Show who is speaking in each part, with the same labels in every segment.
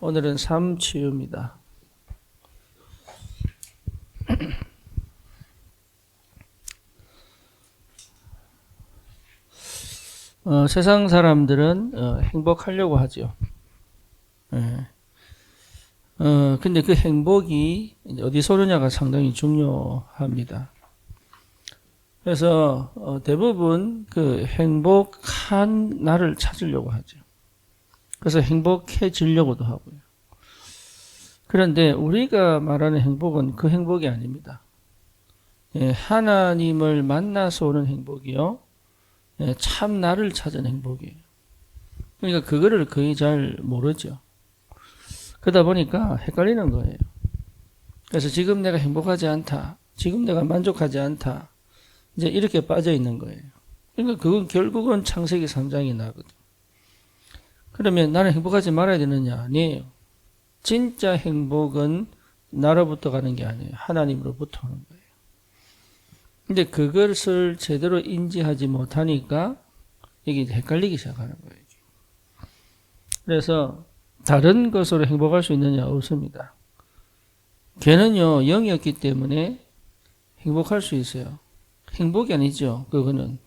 Speaker 1: 오늘은 삶치유입니다. 세상 사람들은 행복하려고 하죠. 예. 근데 그 행복이 어디서 오느냐가 상당히 중요합니다. 그래서 대부분 그 행복한 나를 찾으려고 하죠. 그래서 행복해지려고도 하고요. 그런데 우리가 말하는 행복은 그 행복이 아닙니다. 예, 하나님을 만나서 오는 행복이요. 예, 참 나를 찾은 행복이에요. 그러니까 그거를 거의 잘 모르죠. 그러다 보니까 헷갈리는 거예요. 그래서 지금 내가 행복하지 않다. 지금 내가 만족하지 않다. 이제 이렇게 빠져 있는 거예요. 그러니까 그건 결국은 창세기 3장이 나거든. 그러면 나는 행복하지 말아야 되느냐? 아니에요. 진짜 행복은 나로부터 가는 게 아니에요. 하나님으로부터 오는 거예요. 근데 그것을 제대로 인지하지 못하니까 이게 헷갈리기 시작하는 거예요. 그래서 다른 것으로 행복할 수 있느냐? 없습니다. 걔는요, 영이었기 때문에 행복할 수 있어요. 행복이 아니죠. 그거는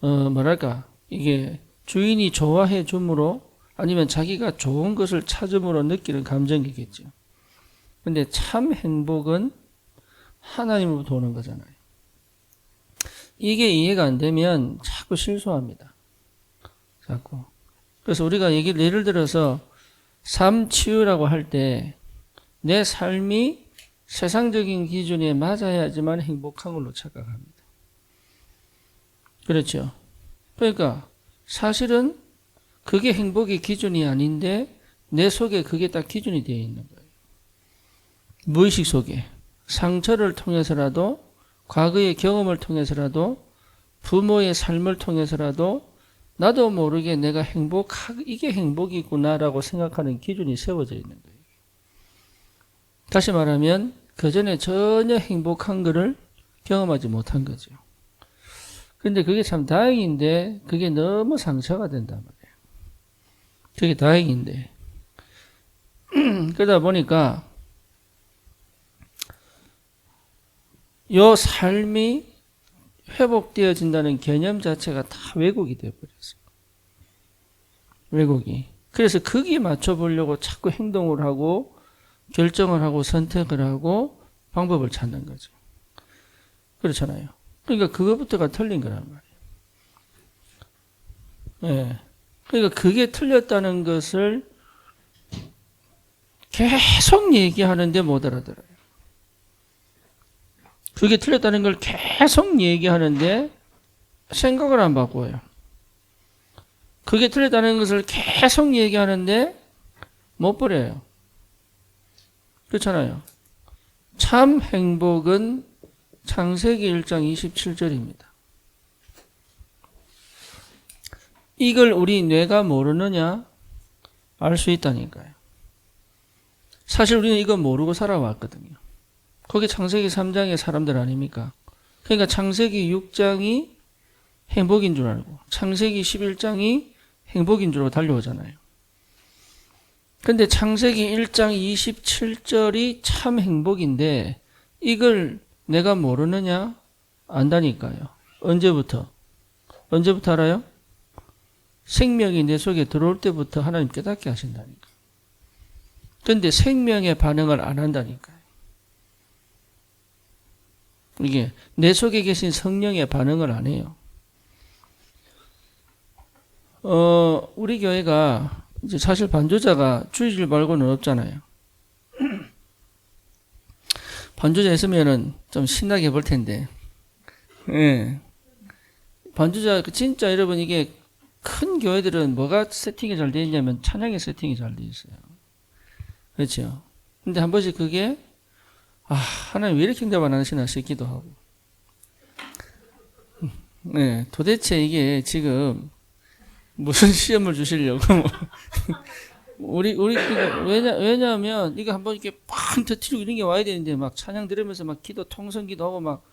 Speaker 1: 뭐랄까, 이게 주인이 좋아해 줌으로 아니면 자기가 좋은 것을 찾음으로 느끼는 감정이겠죠. 근데 참 행복은 하나님으로부터 오는 거잖아요. 이게 이해가 안 되면 자꾸 실수합니다. 자꾸. 그래서 우리가 예를 들어서 삶치유라고 할 때 내 삶이 세상적인 기준에 맞아야지만 행복한 걸로 착각합니다. 그렇죠. 그러니까 사실은 그게 행복의 기준이 아닌데 내 속에 그게 딱 기준이 되어 있는 거예요. 무의식 속에 상처를 통해서라도 과거의 경험을 통해서라도 부모의 삶을 통해서라도 나도 모르게 내가 이게 행복이구나라고 생각하는 기준이 세워져 있는 거예요. 다시 말하면 그 전에 전혀 행복한 것을 경험하지 못한 거죠. 근데 그게 참 다행인데 그게 너무 상처가 된단 말이에요. 그게 다행인데 그러다 보니까 요 삶이 회복되어진다는 개념 자체가 다 왜곡이 되어버렸어요. 왜곡이. 그래서 거기에 맞춰보려고 자꾸 행동을 하고 결정을 하고 선택을 하고 방법을 찾는 거죠. 그렇잖아요. 그러니까 그것부터가 틀린 거란 말이에요. 예. 그러니까 그게 틀렸다는 것을 계속 얘기하는데 못 알아들어요. 그게 틀렸다는 걸 계속 얘기하는데 생각을 안 바꿔요. 그게 틀렸다는 것을 계속 얘기하는데 못 버려요. 그렇잖아요. 참 행복은 창세기 1장 27절입니다. 이걸 우리 뇌가 모르느냐? 알 수 있다니까요. 사실 우리는 이거 모르고 살아왔거든요. 거기 창세기 3장의 사람들 아닙니까? 그러니까 창세기 6장이 행복인 줄 알고 창세기 11장이 행복인 줄 알고 달려오잖아요. 근데 창세기 1장 27절이 참 행복인데 이걸 내가 모르느냐? 안다니까요. 언제부터? 언제부터 알아요? 생명이 내 속에 들어올 때부터 하나님 깨닫게 하신다니까. 근데 생명의 반응을 안 한다니까요. 이게 내 속에 계신 성령의 반응을 안 해요. 우리 교회가 이제 사실 반주자가 주일 말고는 없잖아요. 반주자 있으면은 좀 신나게 볼 텐데. 예. 반주자 진짜 여러분 이게 큰 교회들은 뭐가 세팅이 잘 되어 있냐면 찬양의 세팅이 잘 되어 있어요. 그렇죠. 근데 한 번씩 그게 하나님 왜 이렇게 응답 안 하시나 싶기도 하고. 네, 도대체 이게 지금 무슨 시험을 주시려고. 왜냐하면 이거 한번 이렇게 팡 터뜨리고 이런 게 와야 되는데 막 찬양 들으면서 막 통성 기도하고 막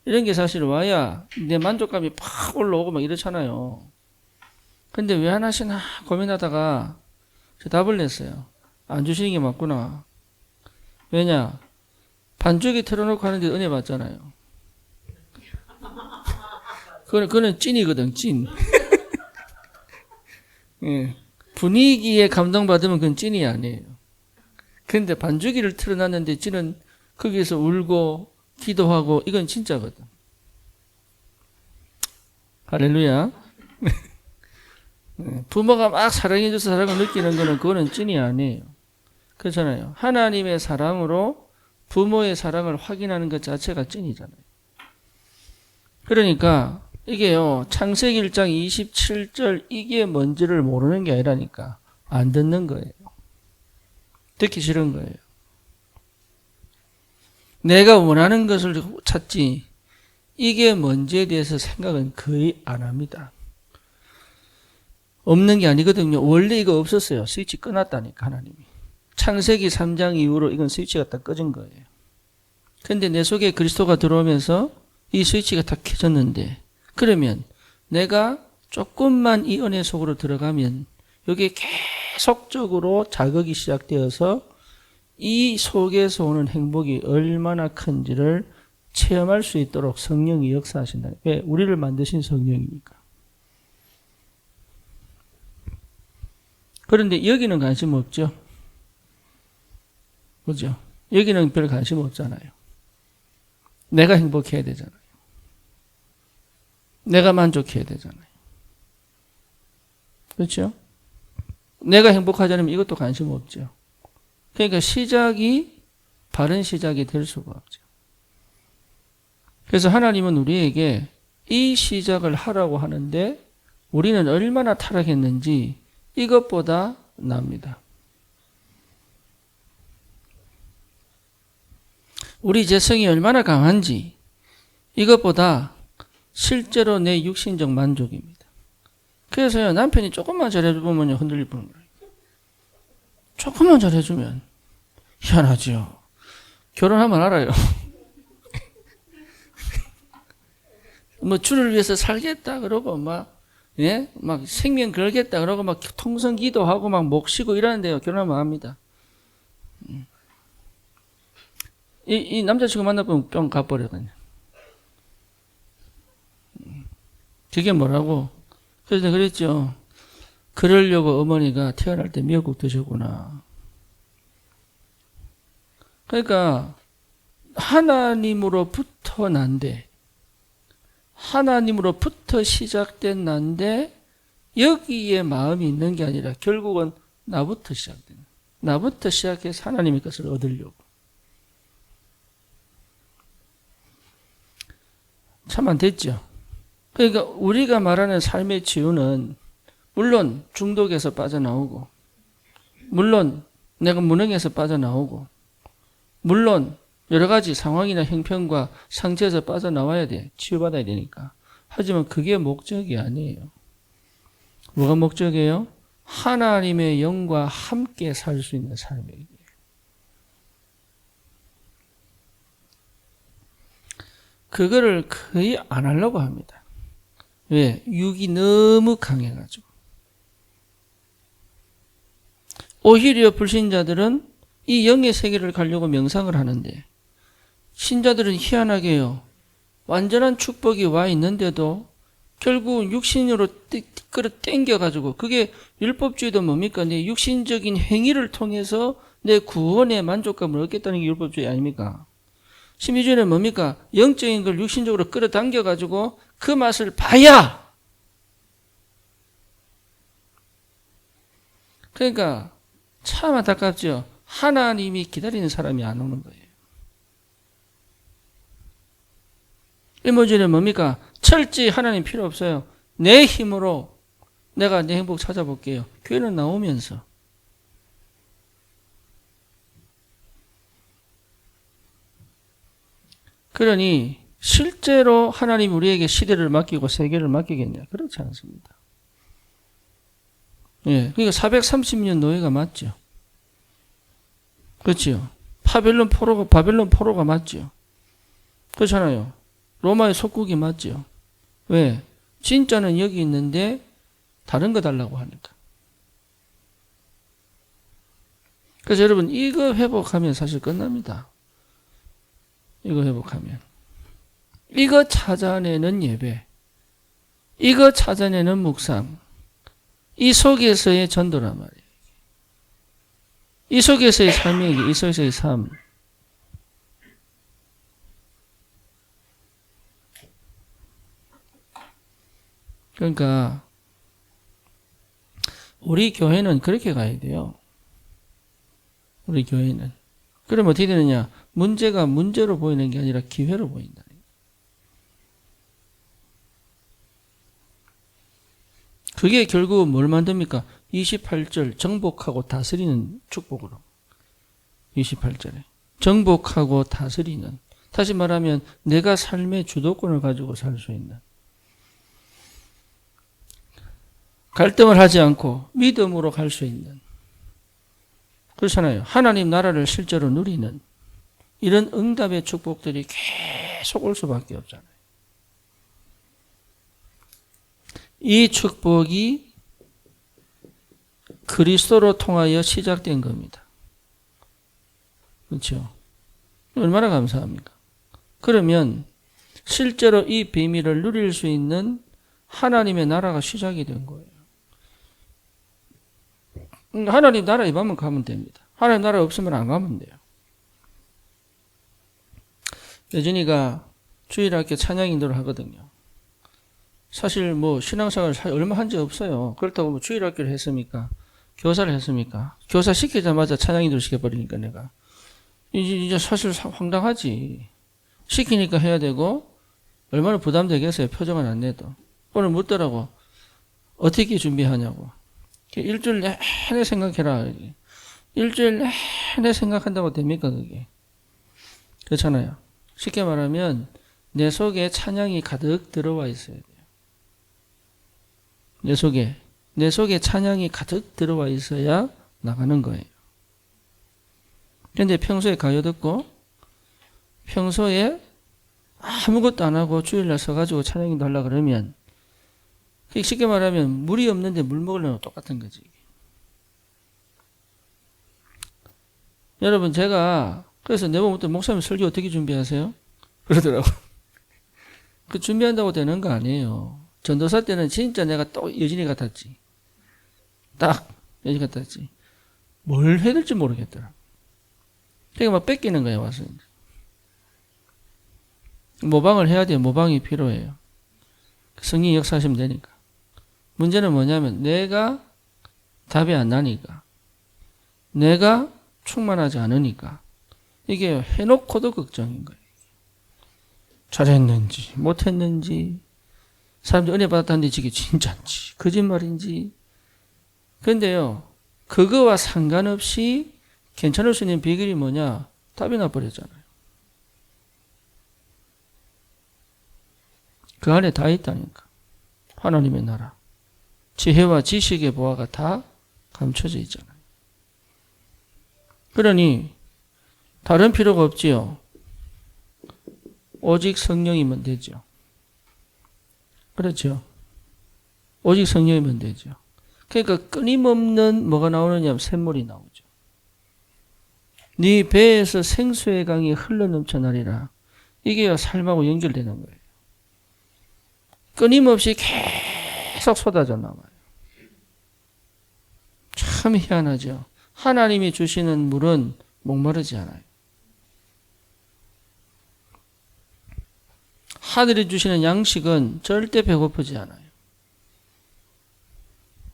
Speaker 1: 이런 게 사실 와야 내 만족감이 팍 올라오고 막 이렇잖아요. 근데 왜 안 하시나 고민하다가 저 답을 냈어요. 안 주시는 게 맞구나. 왜냐? 반죽이 틀어놓고 하는데 은혜 받잖아요. 그거는 찐이거든, 찐. 예. 분위기에 감동받으면 그건 찐이 아니에요. 근데 반죽이를 틀어놨는데 찐은 거기서 울고 기도하고 이건 진짜거든. 할렐루야. 부모가 막 사랑해줘서 사랑을 느끼는 거는 그거는 찐이 아니에요. 그렇잖아요. 하나님의 사랑으로 부모의 사랑을 확인하는 것 자체가 찐이잖아요. 그러니까 이게요, 창세기 1장 27절 이게 뭔지를 모르는 게 아니라니까 안 듣는 거예요. 듣기 싫은 거예요. 내가 원하는 것을 찾지 이게 뭔지에 대해서 생각은 거의 안 합니다. 없는 게 아니거든요. 원래 이거 없었어요. 스위치 끊었다니까 하나님이. 창세기 3장 이후로 이건 스위치가 딱 꺼진 거예요. 근데 내 속에 그리스도가 들어오면서 이 스위치가 다 켜졌는데 그러면 내가 조금만 이 은혜 속으로 들어가면 여기에 계속적으로 자극이 시작되어서 이 속에서 오는 행복이 얼마나 큰지를 체험할 수 있도록 성령이 역사하신다. 왜? 우리를 만드신 성령이니까. 그런데 여기는 관심 없죠. 그죠? 여기는 별 관심 없잖아요. 내가 행복해야 되잖아요. 내가 만족해야 되잖아요. 그렇죠? 내가 행복하지 않으면 이것도 관심 없죠. 그러니까 시작이 바른 시작이 될 수가 없죠. 그래서 하나님은 우리에게 이 시작을 하라고 하는데 우리는 얼마나 타락했는지 이것보다 납니다. 우리 재성이 얼마나 강한지 이것보다 실제로 내 육신적 만족입니다. 그래서요, 남편이 조금만 잘해주면 흔들릴 뿐. 조금만 잘해주면 희한하죠. 결혼하면 알아요. 뭐 주를 위해서 살겠다 그러고 막 생명 걸겠다 그러고 막 통성 기도하고 막 목 쉬고 이러는데요. 결혼하면 합니다. 이 남자친구 만나보면 뿅 가버려요. 그게 뭐라고? 그래서 그랬죠. 그러려고 어머니가 태어날 때 미역국 드셨구나. 그러니까 하나님으로부터 난데 하나님으로부터 시작된 난데 여기에 마음이 있는 게 아니라 결국은 나부터 시작되는, 나부터 시작해서 하나님의 것을 얻으려고. 참 안 됐죠. 그러니까 우리가 말하는 삶의 치유는 물론 중독에서 빠져나오고, 물론 내가 무능에서 빠져나오고, 물론 여러 가지 상황이나 형편과 상처에서 빠져나와야 돼. 치유받아야 되니까. 하지만 그게 목적이 아니에요. 뭐가 목적이에요? 하나님의 영과 함께 살 수 있는 삶이에요. 그거를 거의 안 하려고 합니다. 왜? 육이 너무 강해가지고. 오히려 불신자들은 이 영의 세계를 가려고 명상을 하는데 신자들은 희한하게요. 완전한 축복이 와 있는데도 결국은 육신으로 끌어당겨가지고 그게 율법주의도 뭡니까? 내 육신적인 행위를 통해서 내 구원의 만족감을 얻겠다는 게 율법주의 아닙니까? 신비주의는 뭡니까? 영적인 걸 육신적으로 끌어당겨가지고 그 맛을 봐야. 그러니까 참 안타깝죠. 하나님이 기다리는 사람이 안 오는 거예요. 일모주의는 뭡니까? 철저히 하나님 필요 없어요. 내 힘으로 내가 내 행복 찾아볼게요. 교회는 나오면서. 그러니 실제로 하나님 우리에게 시대를 맡기고 세계를 맡기겠냐? 그렇지 않습니다. 예, 그러니까 430년 노예가 맞죠. 그렇죠. 바벨론 포로가 맞죠. 그렇잖아요. 로마의 속국이 맞죠. 왜? 진짜는 여기 있는데 다른 거 달라고 하니까. 그래서 여러분 이거 회복하면 사실 끝납니다. 이거 회복하면. 이거 찾아내는 예배. 이거 찾아내는 묵상. 이 속에서의 전도란 말이에요. 이 속에서의 삶이 이 속에서의 삶. 그러니까 우리 교회는 그렇게 가야 돼요. 우리 교회는. 그러면 어떻게 되느냐? 문제가 문제로 보이는 게 아니라 기회로 보인다. 그게 결국 뭘 만듭니까? 28절 정복하고 다스리는 축복으로. 28절에 정복하고 다스리는. 다시 말하면 내가 삶의 주도권을 가지고 살 수 있는. 갈등을 하지 않고 믿음으로 갈 수 있는. 그렇잖아요. 하나님 나라를 실제로 누리는 이런 응답의 축복들이 계속 올 수밖에 없잖아요. 이 축복이 그리스도로 통하여 시작된 겁니다. 그렇죠? 얼마나 감사합니까? 그러면 실제로 이 비밀을 누릴 수 있는 하나님의 나라가 시작이 된 거예요. 하나님 나라 입하면 가면 됩니다. 하나님 나라 없으면 안 가면 돼요. 여진이가 주일학교 찬양인도를 하거든요. 사실 뭐 신앙생활 얼마 한 지 없어요. 그렇다고 뭐 주일학교를 했습니까? 교사를 했습니까? 교사 시키자마자 찬양인도를 시켜버리니까 내가. 이제 사실 황당하지. 시키니까 해야 되고 얼마나 부담되겠어요. 표정은 안 내도. 오늘 묻더라고. 어떻게 준비하냐고. 일주일 내내 생각해라. 일주일 내내 생각한다고 됩니까 그게? 그렇잖아요. 쉽게 말하면 내 속에 찬양이 가득 들어와 있어야 돼요. 내 속에 찬양이 가득 들어와 있어야 나가는 거예요. 그런데 평소에 가요 듣고 평소에 아무것도 안 하고 주일날 서가지고 찬양인도 하려고 그러면 쉽게 말하면 물이 없는데 물 먹으려면 똑같은 거지. 여러분 제가 그래서 내보부터 목사님 설교 어떻게 준비하세요? 그러더라고. 그 준비한다고 되는 거 아니에요. 전도사 때는 진짜 내가 또 여진이 같았지. 딱 여진이 같았지. 뭘 해야 될지 모르겠더라. 그러니까 막 뺏기는 거예요 와서. 모방을 해야 돼요. 모방이 필요해요. 성령이 역사하시면 되니까. 문제는 뭐냐면 내가 답이 안 나니까. 내가 충만하지 않으니까. 이게 해놓고도 걱정인 거예요. 잘했는지 못했는지 사람들이 은혜 받았다는데 이게 진짜인지 거짓말인지. 그런데요. 그거와 상관없이 괜찮을 수 있는 비결이 뭐냐? 답이 나버렸잖아요. 그 안에 다 있다니까. 하나님의 나라. 지혜와 지식의 보화가 다 감춰져 있잖아요. 그러니 다른 필요가 없지요. 오직 성령이면 되죠. 그렇죠. 오직 성령이면 되죠. 그러니까 끊임없는 뭐가 나오느냐? 샘물이 나오죠. 네 배에서 생수의 강이 흘러넘쳐나리라. 이게 삶하고 연결되는 거예요. 끊임없이 계속 쏟아져 나와요. 참 희한하죠. 하나님이 주시는 물은 목마르지 않아요. 하늘이 주시는 양식은 절대 배고프지 않아요.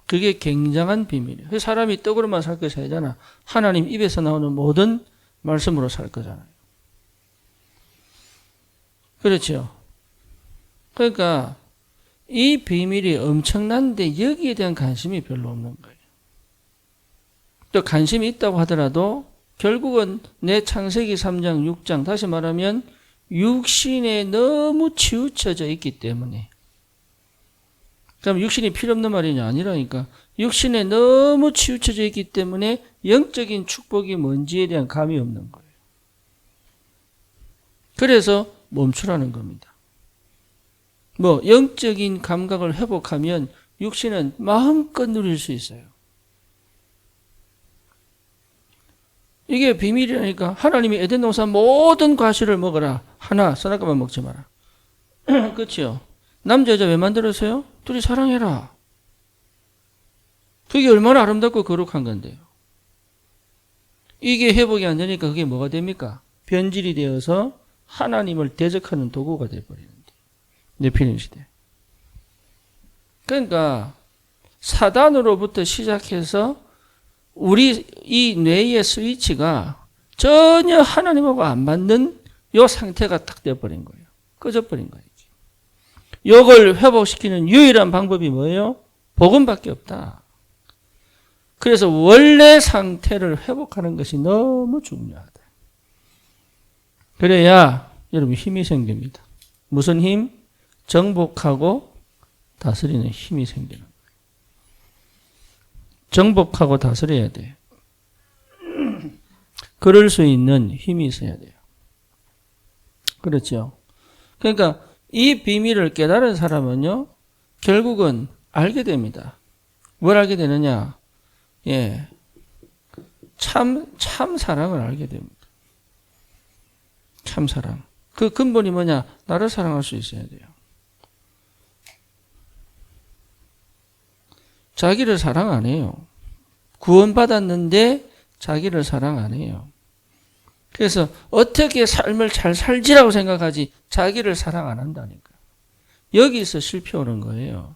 Speaker 1: 그게 굉장한 비밀이에요. 그래서 사람이 떡으로만 살 것이 아니잖아. 하나님 입에서 나오는 모든 말씀으로 살 거잖아요. 그렇죠. 그러니까 이 비밀이 엄청난데 여기에 대한 관심이 별로 없는 거예요. 또 관심이 있다고 하더라도 결국은 내 창세기 3장, 6장 다시 말하면 육신에 너무 치우쳐져 있기 때문에. 그럼 육신이 필요 없는 말이냐? 아니라니까. 육신에 너무 치우쳐져 있기 때문에 영적인 축복이 뭔지에 대한 감이 없는 거예요. 그래서 멈추라는 겁니다. 뭐 영적인 감각을 회복하면 육신은 마음껏 누릴 수 있어요. 이게 비밀이라니까. 하나님이 에덴 동산 모든 과실을 먹어라. 하나 선악과만 먹지 마라. 그렇죠? 남자 여자 왜 만들었어요? 둘이 사랑해라. 그게 얼마나 아름답고 거룩한 건데요. 이게 회복이 안 되니까 그게 뭐가 됩니까? 변질이 되어서 하나님을 대적하는 도구가 되어버리는데. 네피림 시대. 그러니까 사단으로부터 시작해서 우리 이 뇌의 스위치가 전혀 하나님하고 안 맞는 요 상태가 딱 되어버린 거예요. 꺼져버린 거예요. 이걸 회복시키는 유일한 방법이 뭐예요? 복음밖에 없다. 그래서 원래 상태를 회복하는 것이 너무 중요하다. 그래야 여러분 힘이 생깁니다. 무슨 힘? 정복하고 다스리는 힘이 생기는 거예요. 정복하고 다스려야 돼요. 그럴 수 있는 힘이 있어야 돼요. 그렇죠? 그러니까 이 비밀을 깨달은 사람은요, 결국은 알게 됩니다. 뭘 알게 되느냐? 예. 참 사랑을 알게 됩니다. 참 사랑. 그 근본이 뭐냐? 나를 사랑할 수 있어야 돼요. 자기를 사랑 안 해요. 구원받았는데 자기를 사랑 안 해요. 그래서 어떻게 삶을 잘 살지라고 생각하지 자기를 사랑 안 한다니까. 여기서 실패 오는 거예요.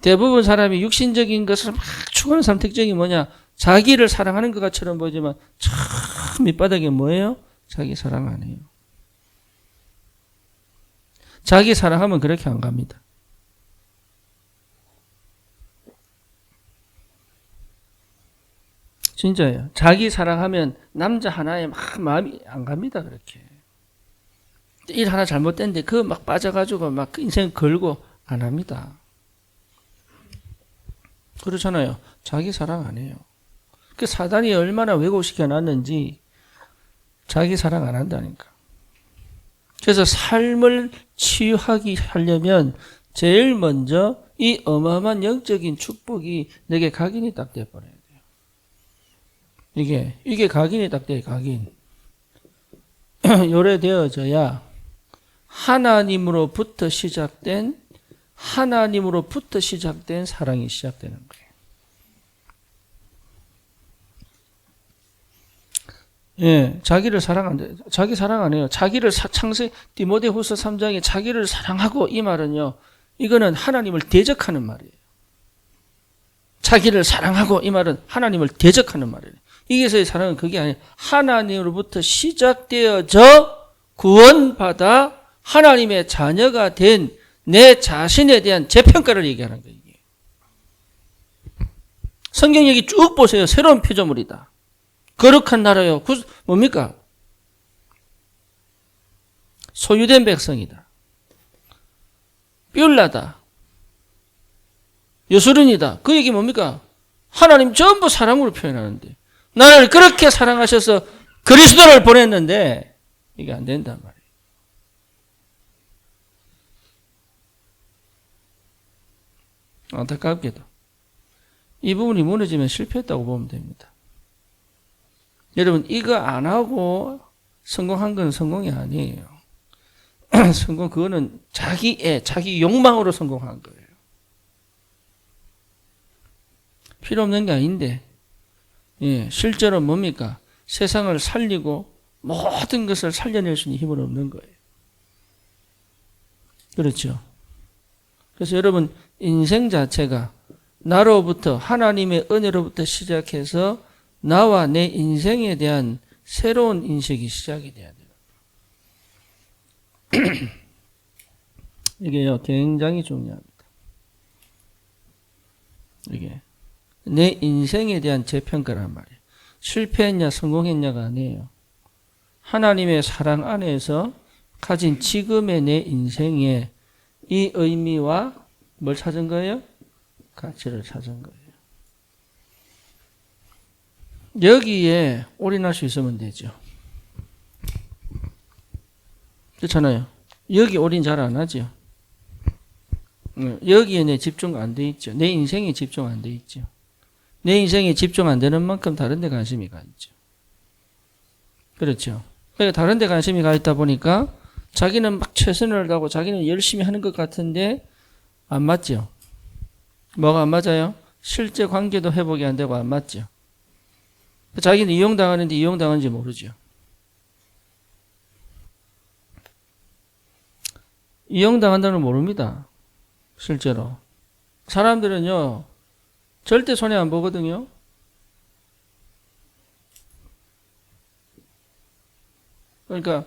Speaker 1: 대부분 사람이 육신적인 것을 막 추구하는 사람 특징이 뭐냐? 자기를 사랑하는 것처럼 보이지만 참 밑바닥에 뭐예요? 자기 사랑 안 해요. 자기 사랑하면 그렇게 안 갑니다. 진짜예요. 자기 사랑하면 남자 하나에 막 마음이 안 갑니다. 그렇게. 일 하나 잘못됐는데 그거 막 빠져가지고 막 인생 걸고 안 합니다. 그렇잖아요. 자기 사랑 안 해요. 그 사단이 얼마나 왜곡시켜 놨는지 자기 사랑 안 한다니까. 그래서 삶을 치유하기 하려면 제일 먼저 이 어마어마한 영적인 축복이 내게 각인이 딱 돼버려야 돼요. 이게 각인이 딱 돼요. 각인. 요래되어져야 하나님으로부터 시작된 사랑이 시작되는 거예요. 예, 자기를 사랑 안 돼. 자기 사랑 안 해요. 자기를 창세기 디모데후서 3장에 자기를 사랑하고 이 말은요. 이거는 하나님을 대적하는 말이에요. 자기를 사랑하고 이 말은 하나님을 대적하는 말이에요. 여기서의 사랑은 그게 아니에요. 하나님으로부터 시작되어져 구원받아 하나님의 자녀가 된 내 자신에 대한 재평가를 얘기하는 거예요. 성경 얘기 쭉 보세요. 새로운 피조물이다. 거룩한 나라요. 뭡니까? 소유된 백성이다. 뷸라다. 여수른이다. 그 얘기 뭡니까? 하나님 전부 사랑으로 표현하는데 나를 그렇게 사랑하셔서 그리스도를 보냈는데 이게 안 된단 말이에요. 안타깝게도 이 부분이 무너지면 실패했다고 보면 됩니다. 여러분 이거 안 하고 성공한 건 성공이 아니에요. 성공 그거는 자기 욕망으로 성공한 거예요. 필요 없는 게 아닌데 실제로 뭡니까? 세상을 살리고 모든 것을 살려낼 수 있는 힘은 없는 거예요. 그렇죠? 그래서 여러분 인생 자체가 나로부터 하나님의 은혜로부터 시작해서 나와 내 인생에 대한 새로운 인식이 시작이 돼야 돼요. 이게요 굉장히 중요합니다. 이게 내 인생에 대한 재평가란 말이에요. 실패했냐 성공했냐가 아니에요. 하나님의 사랑 안에서 가진 지금의 내 인생에 이 의미와 뭘 찾은 거예요? 가치를 찾은 거예요. 여기에 올인할 수 있으면 되죠. 그렇잖아요. 여기 올인 잘 안 하죠. 여기에 내 집중 안 돼 있죠. 내 인생에 집중 안 돼 있죠. 내 인생에 집중 안 되는 만큼 다른 데 관심이 가 있죠. 그렇죠. 그러니까 다른 데 관심이 가 있다 보니까 자기는 막 최선을 다하고 자기는 열심히 하는 것 같은데 안 맞죠. 뭐가 안 맞아요? 실제 관계도 회복이 안 되고 안 맞죠. 자기는 이용당하는데 이용당하는지 모르죠. 이용당한다는 걸 모릅니다. 실제로. 사람들은요, 절대 손해 안 보거든요. 그러니까,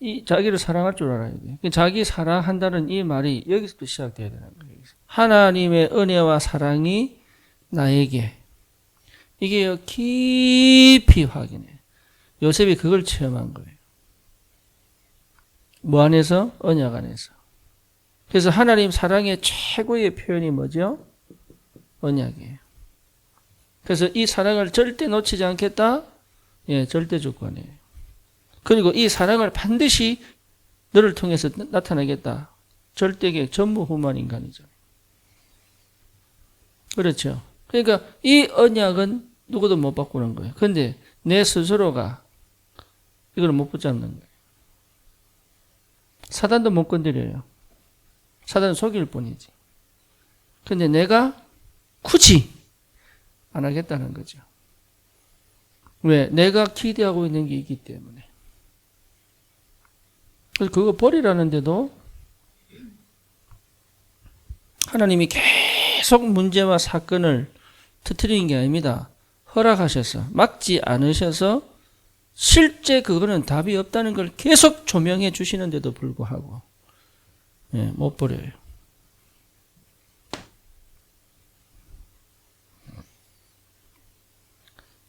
Speaker 1: 이 자기를 사랑할 줄 알아야 돼요. 자기 사랑한다는 이 말이 여기서부터 시작돼야 되는 거예요. 하나님의 은혜와 사랑이 나에게. 이게 깊이 확인해. 요셉이 그걸 체험한 거예요. 뭐 안에서? 언약 안에서. 그래서 하나님 사랑의 최고의 표현이 뭐죠? 언약이에요. 그래서 이 사랑을 절대 놓치지 않겠다? 예, 절대 조건이에요. 그리고 이 사랑을 반드시 너를 통해서 나타내겠다. 절대계 전무후무한 인간이죠. 그렇죠. 그러니까 이 언약은 누구도 못 바꾸는 거예요. 그런데 내 스스로가 이걸 못 붙잡는 거예요. 사단도 못 건드려요. 사단은 속일 뿐이지. 그런데 내가 굳이 안 하겠다는 거죠. 왜? 내가 기대하고 있는 게 있기 때문에. 그래서 그거 버리라는데도 하나님이 계속 문제와 사건을 터뜨리는 게 아닙니다. 허락하셔서, 막지 않으셔서 실제 그거는 답이 없다는 걸 계속 조명해 주시는데도 불구하고 예, 못 버려요.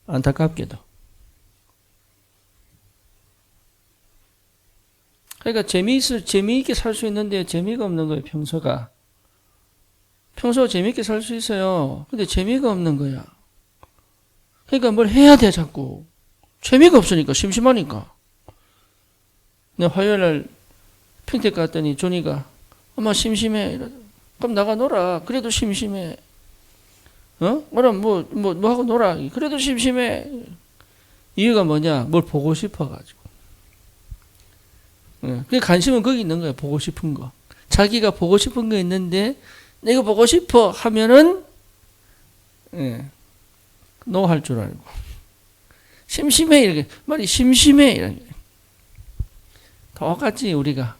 Speaker 1: 안타깝게도. 그러니까 재미있게 살 수 있는데 재미가 없는 거예요, 평소가. 평소 재미있게 살 수 있어요. 근데 재미가 없는 거야. 그러니까 뭘 해야 돼, 자꾸. 재미가 없으니까, 심심하니까. 내가 화요일 날 핑택 갔더니 조니가 엄마 심심해. 그럼 나가 놀아. 그래도 심심해. 그럼 뭐 하고 놀아. 그래도 심심해. 이유가 뭐냐? 뭘 보고 싶어가지고. 그 관심은 거기 있는 거야. 보고 싶은 거. 자기가 보고 싶은 거 있는데 내가 보고 싶어 하면은 노 할 줄 알고 심심해 이렇게 말이 심심해 이렇게 똑같이 우리가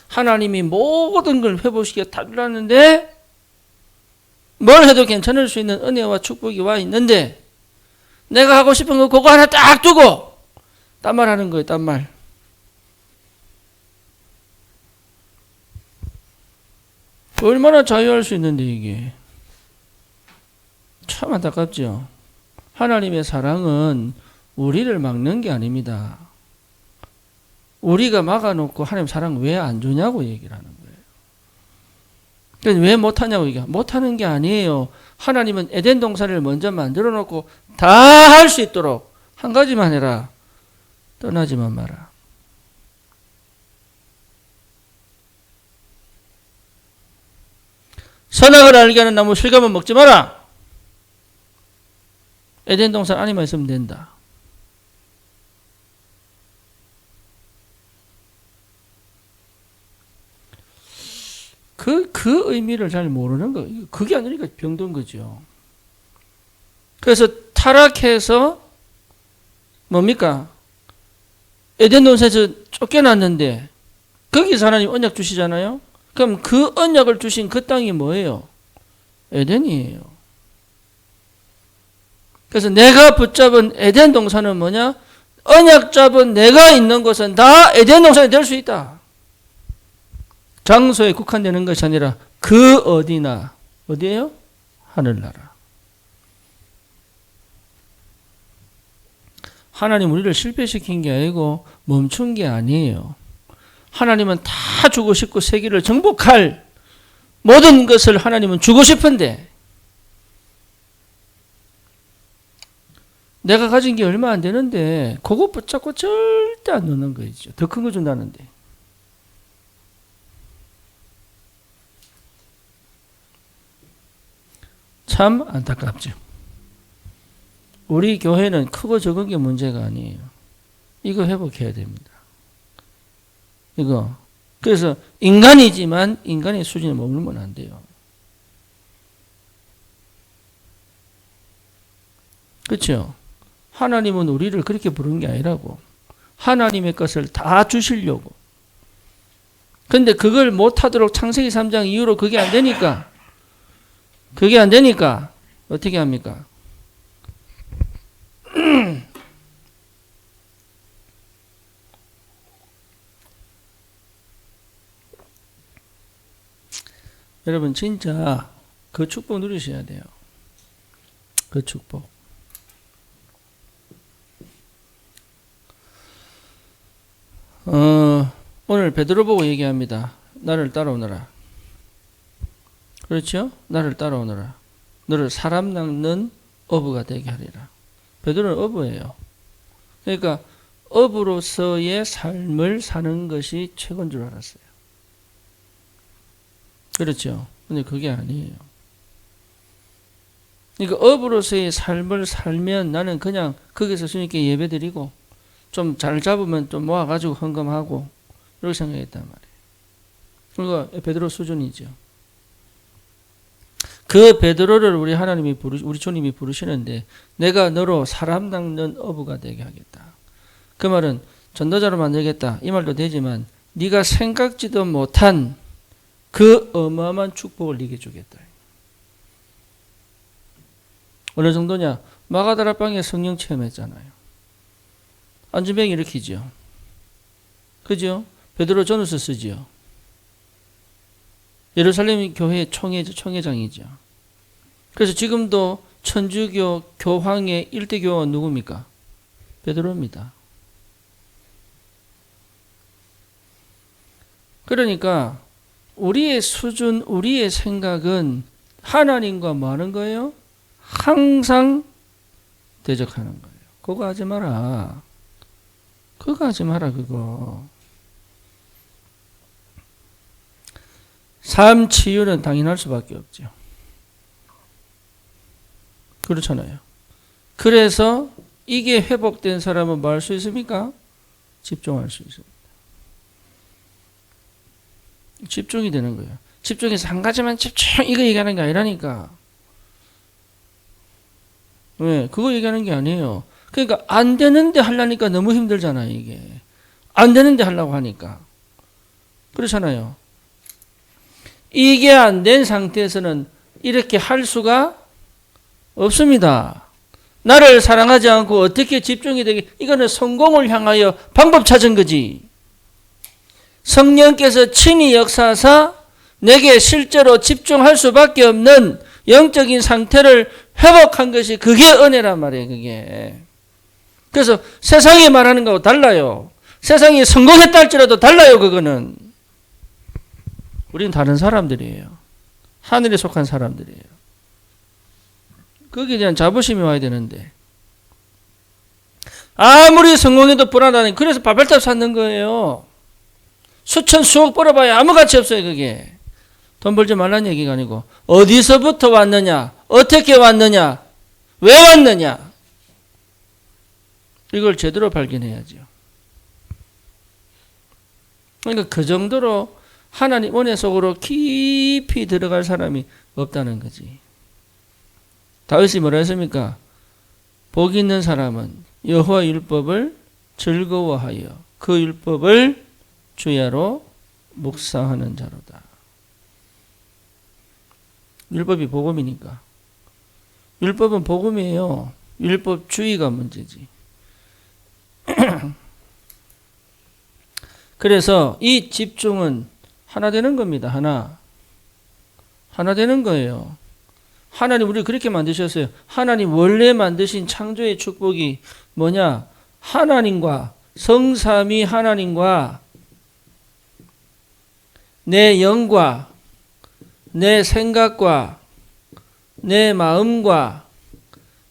Speaker 1: 하나님이 모든 걸 회복시켜 다 주놨는데 뭘 해도 괜찮을 수 있는 은혜와 축복이 와 있는데 내가 하고 싶은 거 그거 하나 딱 두고 딴 말 하는 거예요. 딴 말. 얼마나 자유할 수 있는데 이게. 참 안타깝죠. 하나님의 사랑은 우리를 막는 게 아닙니다. 우리가 막아놓고 하나님 사랑 왜 안 주냐고 얘기를 하는 거예요. 그래서 왜 못하냐고 얘기해요. 못하는 게 아니에요. 하나님은 에덴 동산을 먼저 만들어 놓고 다 할 수 있도록 한 가지만 해라. 떠나지만 마라. 선악을 알게 하는 나무 실감은 먹지 마라. 에덴 동산 안에만 있으면 된다. 그 의미를 잘 모르는 거. 그게 아니니까 병든 거죠. 그래서 타락해서 뭡니까? 에덴 동산에서 쫓겨났는데 거기서 하나님 언약 주시잖아요. 그럼 그 언약을 주신 그 땅이 뭐예요? 에덴이에요. 그래서 내가 붙잡은 에덴 동산은 뭐냐? 언약 잡은 내가 있는 곳은 다 에덴 동산이 될 수 있다. 장소에 국한되는 것이 아니라 그 어디나 어디예요? 하늘나라. 하나님 우리를 실패시킨 게 아니고 멈춘 게 아니에요. 하나님은 다 주고 싶고 세계를 정복할 모든 것을 하나님은 주고 싶은데 내가 가진 게 얼마 안 되는데 그거 붙잡고 절대 안 놓는 거죠. 더 큰 거 준다는데. 참 안타깝죠. 우리 교회는 크고 적은 게 문제가 아니에요. 이거 회복해야 됩니다. 이거. 그래서 인간이지만 인간의 수준에 머물면 안 돼요. 그렇죠? 하나님은 우리를 그렇게 부른 게 아니라고. 하나님의 것을 다 주시려고. 근데 그걸 못하도록 창세기 3장 이후로 그게 안 되니까 어떻게 합니까? 여러분 진짜 그 축복 누리셔야 돼요. 그 축복. 오늘 베드로 보고 얘기합니다. 나를 따라오너라. 그렇죠? 나를 따라오너라. 너를 사람 낚는 어부가 되게 하리라. 베드로는 어부예요. 그러니까 어부로서의 삶을 사는 것이 최고인 줄 알았어요. 그렇죠? 근데 그게 아니에요. 그러니까 어부로서의 삶을 살면 나는 그냥 거기서 주님께 예배드리고 좀 잘 잡으면 좀 모아가지고 헌금하고 이렇게 생각했단 말이에요. 그러니까 베드로 수준이죠. 그 베드로를 우리 주님이 부르시는데 내가 너로 사람 낚는 어부가 되게 하겠다. 그 말은 전도자로 만들겠다. 이 말도 되지만 네가 생각지도 못한 그 어마어마한 축복을 네게 주겠다. 어느 정도냐? 마가다라방에 성령 체험했잖아요. 안전병 일으키죠. 그죠? 베드로 전후서 쓰지요. 예루살렘 교회 총회장이죠. 그래서 지금도 천주교 교황의 1대 교황은 누굽니까? 베드로입니다. 그러니까 우리의 수준, 우리의 생각은 하나님과 뭐 하는 거예요? 항상 대적하는 거예요. 그거 하지 마라. 그거 하지 마라, 그거. 삶 치유는 당연할 수밖에 없죠. 그렇잖아요. 그래서 이게 회복된 사람은 뭐 할 수 있습니까? 집중할 수 있습니다. 집중이 되는 거예요. 집중해서 한 가지만 집중, 이거 얘기하는 게 아니라니까. 왜? 그거 얘기하는 게 아니에요. 그러니까 안 되는데 하려니까 너무 힘들잖아요, 이게. 안 되는데 하려고 하니까. 그렇잖아요. 이게 안 된 상태에서는 이렇게 할 수가 없습니다. 나를 사랑하지 않고 어떻게 집중이 되게, 이거는 성공을 향하여 방법 찾은 거지. 성령께서 친히 역사하사 내게 실제로 집중할 수밖에 없는 영적인 상태를 회복한 것이 그게 은혜란 말이에요, 그게. 그래서 세상이 말하는 거하고 달라요. 세상이 성공했다 할지라도 달라요, 그거는. 우리는 다른 사람들이에요. 하늘에 속한 사람들이에요. 거기에 대한 자부심이 와야 되는데. 아무리 성공해도 불안하니, 그래서 바벨탑 쌓는 거예요. 수천 수억 벌어봐야 아무 가치 없어요, 그게. 돈 벌지 말라는 얘기가 아니고 어디서부터 왔느냐, 어떻게 왔느냐, 왜 왔느냐, 이걸 제대로 발견해야죠. 그러니까 그 정도로 하나님 은혜 속으로 깊이 들어갈 사람이 없다는 거지. 다윗이 뭐라 했습니까? 복 있는 사람은 여호와 율법을 즐거워하여 그 율법을 주야로 묵상하는 자로다. 율법이 복음이니까. 율법은 복음이에요. 율법주의가 문제지. 그래서 이 집중은 하나 되는 겁니다. 하나 되는 거예요. 하나님 우리를 그렇게 만드셨어요. 하나님 원래 만드신 창조의 축복이 뭐냐? 하나님과 성삼위 하나님과 내 영과 내 생각과 내 마음과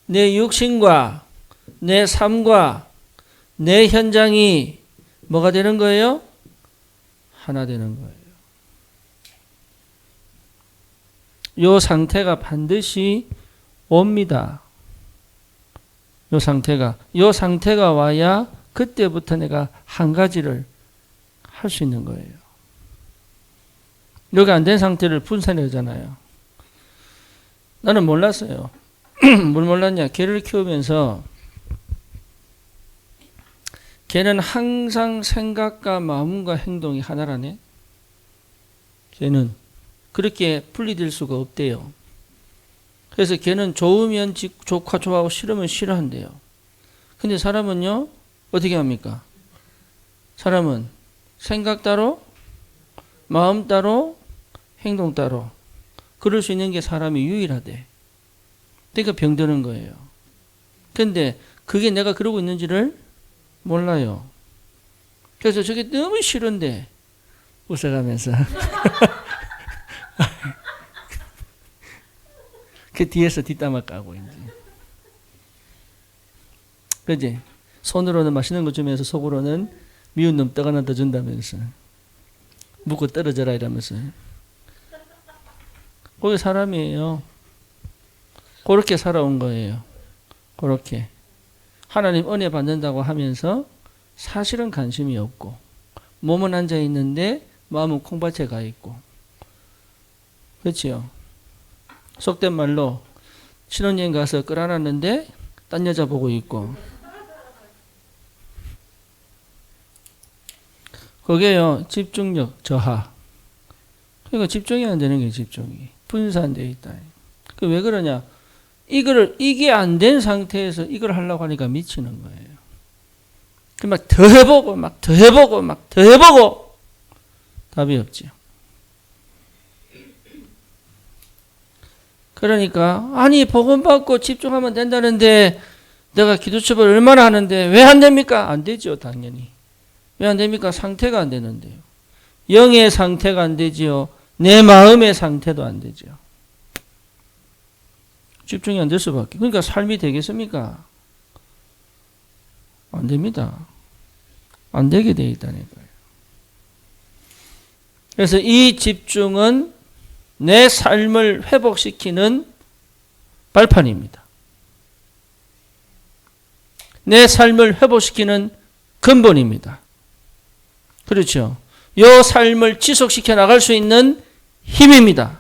Speaker 1: 내 육신과 내 삶과 내 현장이 뭐가 되는 거예요? 하나 되는 거예요. 이 상태가 반드시 옵니다. 요 상태가 와야 그때부터 내가 한 가지를 할 수 있는 거예요. 여기 안 된 상태를 분산하잖아요. 나는 몰랐어요. 뭘 몰랐냐? 개를 키우면서 개는 항상 생각과 마음과 행동이 하나라네. 개는 그렇게 분리될 수가 없대요. 그래서 개는 좋으면 좋아하고 싫으면 싫어한대요. 근데 사람은요, 어떻게 합니까? 사람은 생각 따로, 마음 따로, 행동 따로. 그럴 수 있는 게 사람이 유일하대. 그러니까 병드는 거예요. 근데 그게 내가 그러고 있는지를 몰라요. 그래서 저게 너무 싫은데 웃어가면서 그 뒤에서 뒷담화 까고 이제. 그지? 손으로는 맛있는 거 주면서 속으로는 미운 놈 떡 하나 더 준다면서. 묵고 떨어져라 이러면서. 그게 사람이에요. 그렇게 살아온 거예요. 그렇게. 하나님 은혜 받는다고 하면서 사실은 관심이 없고 몸은 앉아 있는데 마음은 콩밭에 가 있고. 그렇지요? 속된 말로 신혼여행 가서 끌어놨는데 딴 여자 보고 있고. 그게요, 집중력 저하. 그러니까 집중이 안 되는 게 집중이. 분산되어 있다. 그 왜 그러냐? 이게 안 된 상태에서 이걸 하려고 하니까 미치는 거예요. 그 막 더 해보고, 막 더 해보고, 막 더 해보고. 답이 없지요. 그러니까, 아니, 복음 받고 집중하면 된다는데, 내가 기도첩을 얼마나 하는데, 왜 안 됩니까? 안 되죠, 당연히. 왜 안 됩니까? 상태가 안 되는데요. 영의 상태가 안 되지요. 내 마음의 상태도 안 되죠. 집중이 안 될 수밖에. 그러니까 삶이 되겠습니까? 안 됩니다. 안 되게 돼 있다는 거예요. 그래서 이 집중은 내 삶을 회복시키는 발판입니다. 내 삶을 회복시키는 근본입니다. 그렇죠. 이 삶을 지속시켜 나갈 수 있는 힘입니다.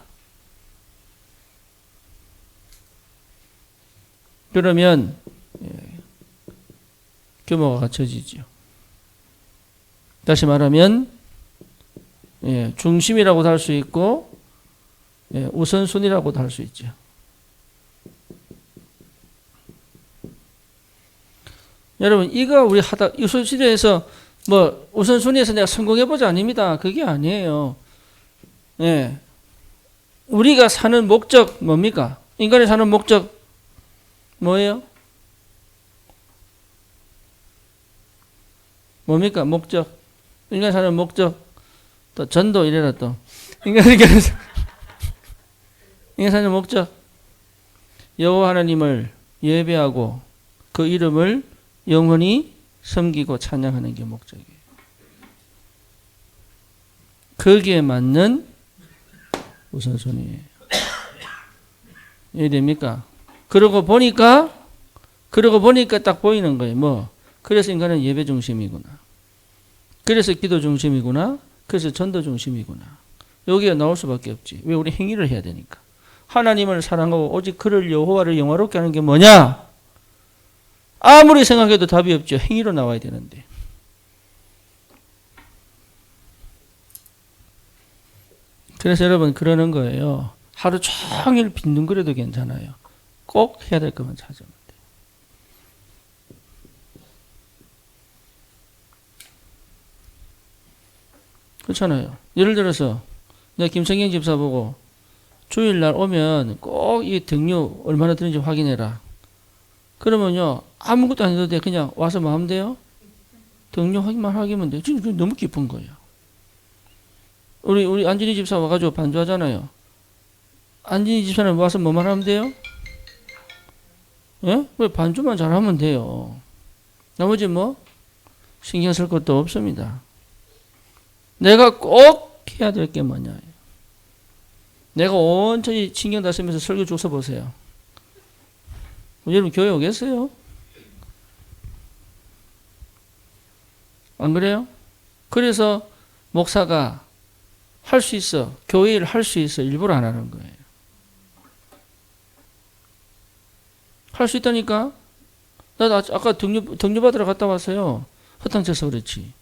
Speaker 1: 그러면 규모가 갖춰지죠. 다시 말하면 중심이라고도 할 수 있고 우선순위라고도 할 수 있죠. 여러분 이거 우리 우선순위에서 뭐 우선순위에서 내가 성공해보자 아닙니다. 그게 아니에요. 우리가 사는 목적 뭡니까? 인간이 사는 목적 뭐예요? 뭡니까? 목적. 인간이 사는 목적. 또 전도 이래라 또. 인간이 사는 목적. 여호와 하나님을 예배하고 그 이름을 영원히 섬기고 찬양하는 게 목적이에요. 거기에 맞는 우선순위예요. 이해됩니까? 그러고 보니까 딱 보이는 거예요. 뭐 그래서 인간은 예배 중심이구나. 그래서 기도 중심이구나. 그래서 전도 중심이구나. 여기가 나올 수밖에 없지. 왜? 우리 행위를 해야 되니까. 하나님을 사랑하고 오직 그를 여호와를 영화롭게 하는 게 뭐냐? 아무리 생각해도 답이 없죠. 행위로 나와야 되는데. 그래서 여러분 그러는 거예요. 하루 종일 빈둥거려도 괜찮아요. 꼭 해야 될 것만 찾으면 돼요. 그렇잖아요. 예를 들어서 내가 김성경 집사 보고 주일날 오면 꼭 이 등료 얼마나 드는지 확인해라. 그러면요 아무것도 안 해도 돼. 그냥 와서 마음대로 등료 확인만 하기만 돼. 지금 너무 기쁜 거예요. 우리 안진이 집사 와가지고 반주하잖아요. 안진이 집사는 와서 뭐만 하면 돼요? 예? 왜 반주만 잘하면 돼요. 나머지 뭐 신경 쓸 것도 없습니다. 내가 꼭 해야 될 게 뭐냐. 내가 온전히 신경 다 쓰면서 설교 쭉 써보세요. 여러분 교회 오겠어요? 안 그래요? 그래서 목사가 할 수 있어. 교회 일 할 수 있어. 일부러 안 하는 거예요. 할 수 있다니까? 나도 아까 등유 받으러 갔다 왔어요. 허탕쳐서 그렇지.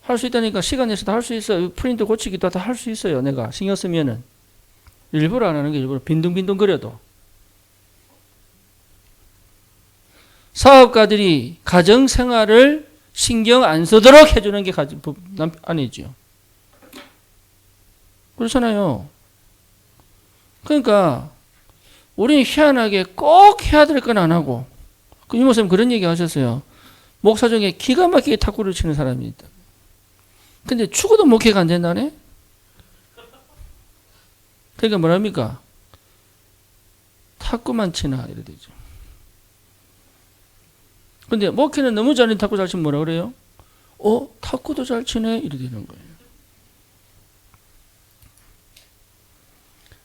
Speaker 1: 할 수 있다니까. 시간 내서 다 할 수 있어요. 프린트 고치기도 다 할 수 있어요. 내가 신경 쓰면은. 일부러 안 하는 게 일부러 빈둥빈둥 거려도. 사업가들이 가정생활을 신경 안 쓰도록 해주는 게 아니죠. 그렇잖아요. 그러니까 우리는 희한하게 꼭 해야 될 건 안 하고, 이모쌤 그런 얘기 하셨어요. 목사 중에 기가 막히게 탁구를 치는 사람이 있다. 근데 죽어도 목회가 안 된다네? 그러니까 뭐랍니까? 탁구만 치나 이래 되죠. 근데 목회는 너무 잘하는 탁구 잘 치면 뭐라 그래요? 탁구도 잘 치네 이래 되는 거예요.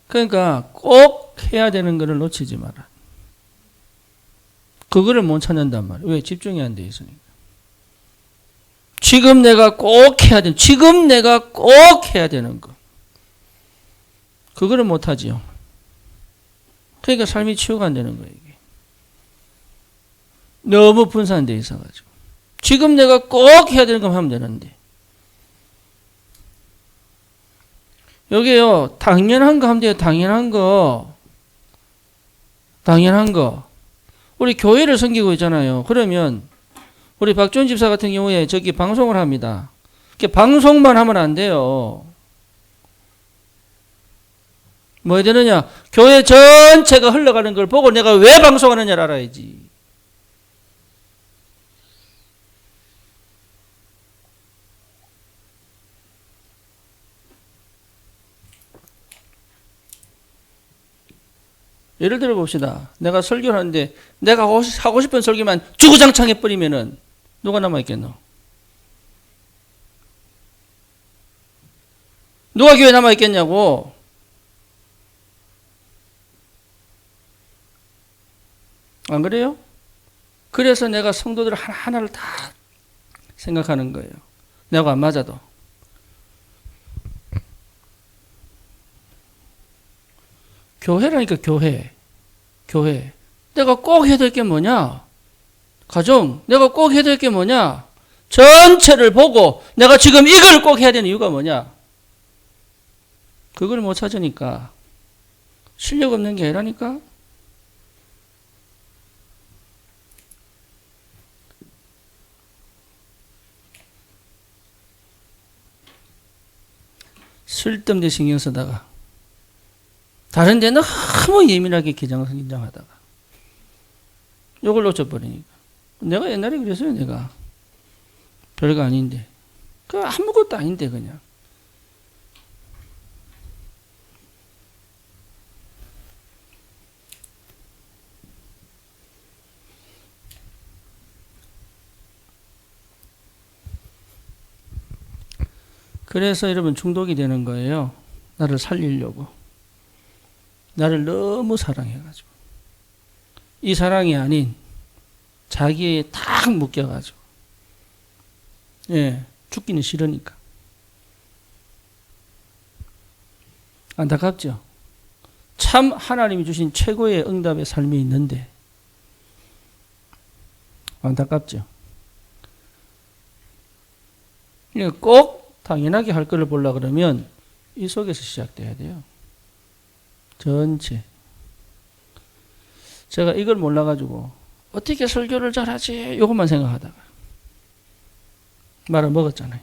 Speaker 1: 그러니까 꼭 해야 되는 거를 놓치지 마라. 그거를 못 찾는단 말이에요. 왜? 집중이 안 돼 있으니까. 지금 내가 꼭 해야 되는, 지금 내가 꼭 해야 되는 거. 그거를 못 하지요. 그러니까 삶이 치유가 안 되는 거예요, 이게. 너무 분산되어 있어가지고. 지금 내가 꼭 해야 되는 거 하면 되는데. 여기요, 당연한 거 하면 돼요, 당연한 거. 당연한 거. 우리 교회를 섬기고 있잖아요. 그러면, 우리 박준 집사 같은 경우에 저기 방송을 합니다. 방송만 하면 안 돼요. 뭐 해야 되느냐? 교회 전체가 흘러가는 걸 보고 내가 왜 방송하느냐를 알아야지. 예를 들어 봅시다. 내가 설교를 하는데 내가 하고 싶은 설교만 주구장창 해버리면은 누가 남아있겠노? 누가 교회 남아있겠냐고. 안 그래요? 그래서 내가 성도들 하나하나를 다 생각하는 거예요. 내가 안 맞아도. 교회라니까 교회. 내가 꼭 해야 될 게 뭐냐? 가정. 내가 꼭 해야 될 게 뭐냐? 전체를 보고 내가 지금 이걸 꼭 해야 되는 이유가 뭐냐? 그걸 못 찾으니까 실력 없는 게 아니라니까. 쓸데없는 신경 쓰다가 다른 데 너무 예민하게 긴장하다가 이걸 놓쳐버리니까. 내가 옛날에 그랬어요. 내가 별거 아닌데 그 아무것도 아닌데 그냥. 그래서 여러분 중독이 되는 거예요. 나를 살리려고. 나를 너무 사랑해가지고. 이 사랑이 아닌 자기에 딱 묶여가지고. 예, 죽기는 싫으니까. 안타깝죠? 참 하나님이 주신 최고의 응답의 삶이 있는데 안타깝죠? 꼭 당연하게 할 거를 보려고 그러면 이 속에서 시작돼야 돼요. 전체. 제가 이걸 몰라가지고 어떻게 설교를 잘하지? 이것만 생각하다가 말을 먹었잖아요.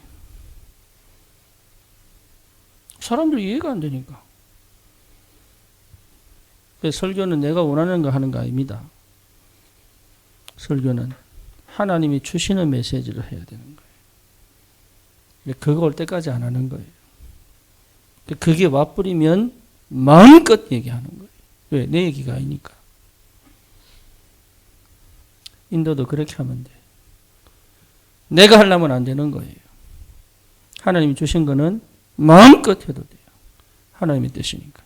Speaker 1: 사람들 이해가 안 되니까. 설교는 내가 원하는 거 하는 거 아닙니다. 설교는 하나님이 주시는 메시지를 해야 되는 거예요. 그거 올 때까지 안 하는 거예요. 그게 와버리면 마음껏 얘기하는 거예요. 왜? 내 얘기가 아니니까. 인도도 그렇게 하면 돼. 내가 하려면 안 되는 거예요. 하나님이 주신 거는 마음껏 해도 돼요. 하나님의 뜻이니까.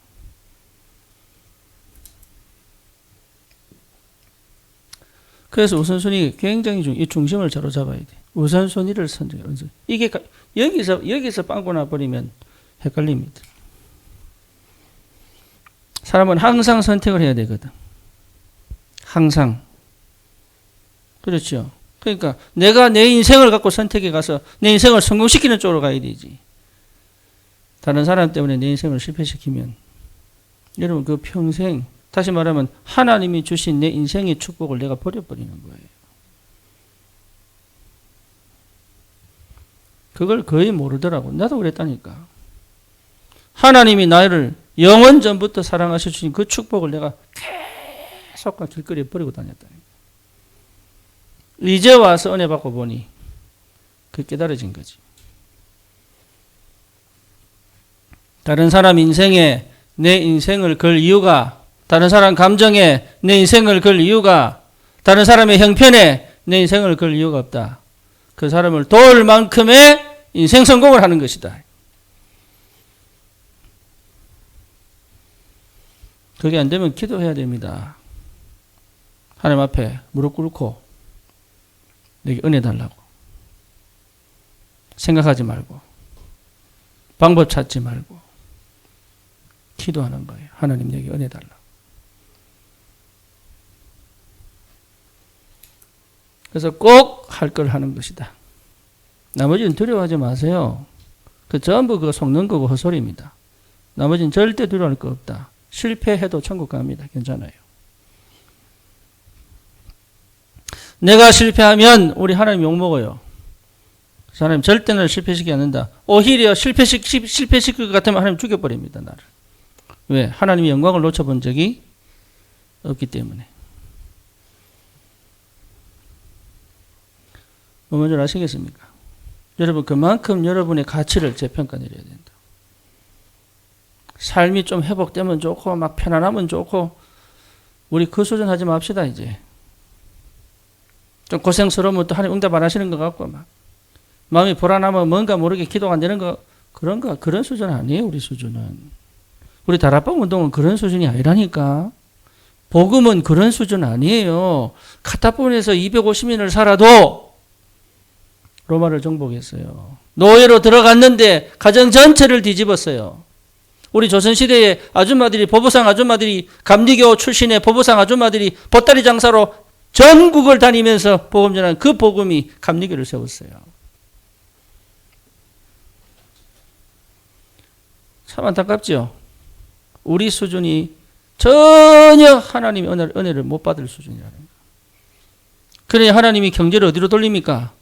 Speaker 1: 그래서 우선순위 굉장히 이 중심을 사로잡아야 돼. 우선순위를 선정해. 이게 여기서 빵꾸 나버리면 헷갈립니다. 사람은 항상 선택을 해야 되거든. 항상. 그렇죠. 그러니까 내가 내 인생을 갖고 선택해 가서 내 인생을 성공시키는 쪽으로 가야 되지. 다른 사람 때문에 내 인생을 실패시키면 여러분 그 평생 다시 말하면 하나님이 주신 내 인생의 축복을 내가 버려버리는 거예요. 그걸 거의 모르더라고. 나도 그랬다니까. 하나님이 나를 영원 전부터 사랑하셔 주신 그 축복을 내가 계속 길거리에 버리고 다녔다니까. 이제 와서 은혜 받고 보니 그 깨달아진 거지. 다른 사람 인생에 내 인생을 걸 이유가, 다른 사람 감정에 내 인생을 걸 이유가, 다른 사람의 형편에 내 인생을 걸 이유가 없다. 그 사람을 도울 만큼의 인생 성공을 하는 것이다. 그게 안 되면 기도해야 됩니다. 하나님 앞에 무릎 꿇고 내게 은혜 달라고. 생각하지 말고 방법 찾지 말고 기도하는 거예요. 하나님 내게 은혜 달라고. 그래서 꼭 할 걸 하는 것이다. 나머지는 두려워하지 마세요. 그 전부 그거 속는 거고 헛소리입니다. 나머지는 절대 두려워할 거 없다. 실패해도 천국 갑니다. 괜찮아요. 내가 실패하면 우리 하나님 욕먹어요. 하나님 절대 나를 실패시키지 않는다. 오히려 실패시킬 것 같으면 하나님 죽여버립니다. 나를. 왜? 하나님의 영광을 놓쳐본 적이 없기 때문에. 뭔 줄 아시겠습니까? 여러분 그만큼 여러분의 가치를 재평가 내려야 된다. 삶이 좀 회복되면 좋고 막 편안하면 좋고 우리 그 수준 하지 맙시다 이제. 좀 고생스러우면 또 하나님 응답 안 하시는 것 같고 막 마음이 불안하면 뭔가 모르게 기도가 안 되는 거 그런 수준 아니에요. 우리 수준은. 우리 다락방 운동은 그런 수준이 아니라니까. 복음은 그런 수준 아니에요. 카타폰에서 250년을 살아도 로마를 정복했어요. 노예로 들어갔는데 가정 전체를 뒤집었어요. 우리 조선시대에 아줌마들이 보부상 아줌마들이 감리교 출신의 보부상 아줌마들이 보따리 장사로 전국을 다니면서 복음 전하는 그 복음이 감리교를 세웠어요. 참 안타깝죠. 우리 수준이 전혀 하나님의 은혜를 못 받을 수준이라는 거예요. 그러니 하나님이 경제를 어디로 돌립니까?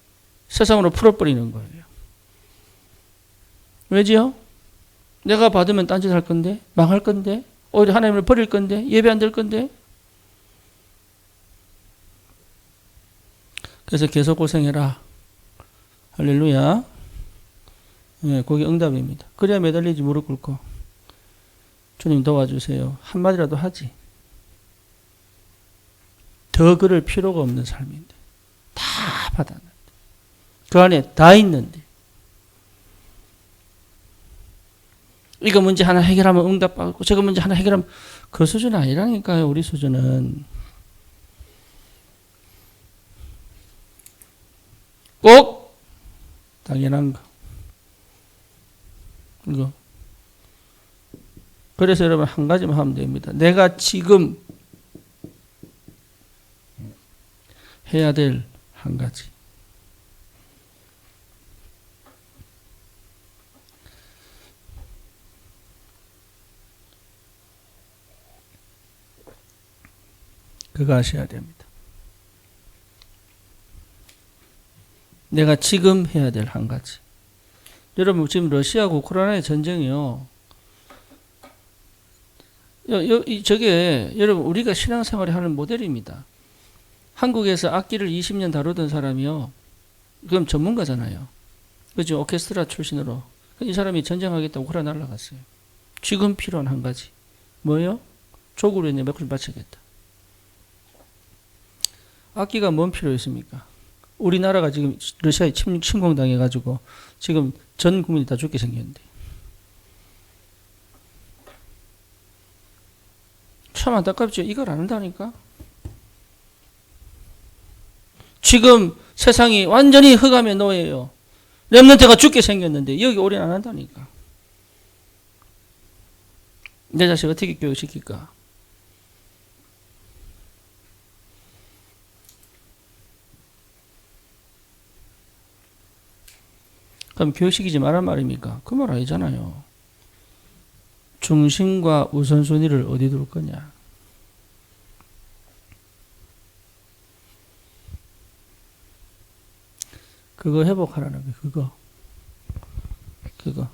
Speaker 1: 세상으로 풀어버리는 거예요. 왜지요? 내가 받으면 딴짓 할 건데, 망할 건데, 오히려 하나님을 버릴 건데, 예배 안 될 건데. 그래서 계속 고생해라. 할렐루야. 네, 그게 응답입니다. 그래야 매달리지 무릎 꿇고. 주님 도와주세요. 한마디라도 하지. 더 그럴 필요가 없는 삶인데. 다 받았는데. 그 안에 다 있는데. 이거 문제 하나 해결하면 응답받고 저거 문제 하나 해결하면 그 수준 아니라니까요. 우리 수준은. 꼭 당연한 거. 이거. 그래서 여러분 한 가지만 하면 됩니다. 내가 지금 해야 될 한 가지. 그거 하셔야 됩니다. 내가 지금 해야 될 한 가지. 여러분 지금 러시아하고 우크라이나의 전쟁이요. 저게 여러분 우리가 신앙생활에 하는 모델입니다. 한국에서 악기를 20년 다루던 사람이요. 그럼 전문가잖아요. 그죠? 오케스트라 출신으로. 이 사람이 전쟁하겠다고 우크라이나 날아갔어요. 지금 필요한 한 가지. 뭐예요? 조국으로 인해 몇 푼 바쳐야겠다. 악기가 뭔 필요 있습니까? 우리나라가 지금 러시아에 침공당해가지고 지금 전 국민이 다 죽게 생겼는데. 참 안타깝죠. 이걸 안 한다니까. 지금 세상이 완전히 흑암의 노예예요. 렘넌트가 죽게 생겼는데 여기 올인 안 한다니까. 내 자식 어떻게 교육시킬까? 그럼 교육시키지 말란 말입니까? 그 말 아니잖아요. 중심과 우선순위를 어디 둘 거냐? 그거 회복하라는 거예요. 그거.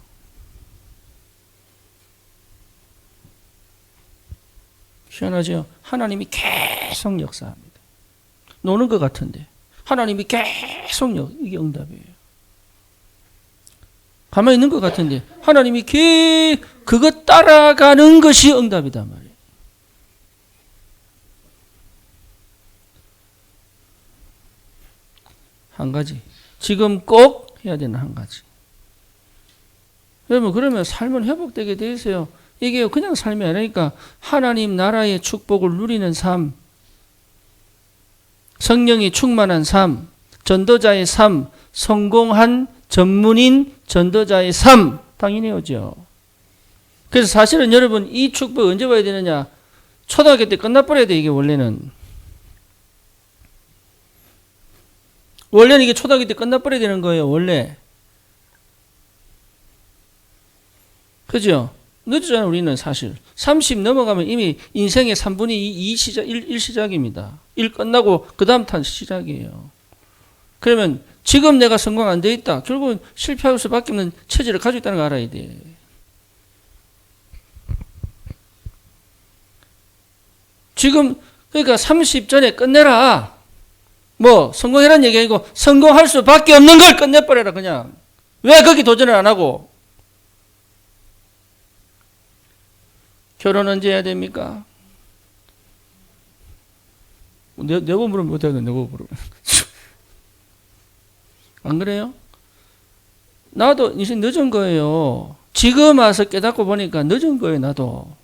Speaker 1: 희한하죠? 하나님이 계속 역사합니다. 노는 것 같은데 하나님이 계속 이게 응답이에요. 가만히 있는 것 같은데 하나님이 그거 따라가는 것이 응답이단 말이에요. 한 가지. 지금 꼭 해야 되는 한 가지. 그러면 삶은 회복되게 돼 있어요. 이게 그냥 삶이 아니니까 하나님 나라의 축복을 누리는 삶, 성령이 충만한 삶, 전도자의 삶, 성공한 전문인 전도자의 삶, 당연히 오죠. 그래서 사실은 여러분 이 축복 언제 와야 되느냐? 초등학교 때 끝나버려야 돼. 이게 원래는 이게 초등학교 때 끝나버려야 되는 거예요. 원래. 그죠? 늦었잖아요. 우리는 사실 30 넘어가면 이미 인생의 3분의 2 시작입니다. 1 끝나고 그 다음 탄 시작이에요. 그러면 지금 내가 성공 안 돼 있다. 결국은 실패할 수밖에 없는 체질을 가지고 있다는 걸 알아야 돼. 지금 그러니까 30 전에 끝내라. 뭐 성공해라는 얘기 아니고 성공할 수밖에 없는 걸 끝내버려라 그냥. 왜 거기 도전을 안 하고? 결혼 언제 해야 됩니까? 내고 물으면 못하겠네. 내고 물으면. 안 그래요? 나도 이제 늦은 거예요. 지금 와서 깨닫고 보니까 늦은 거예요. 나도.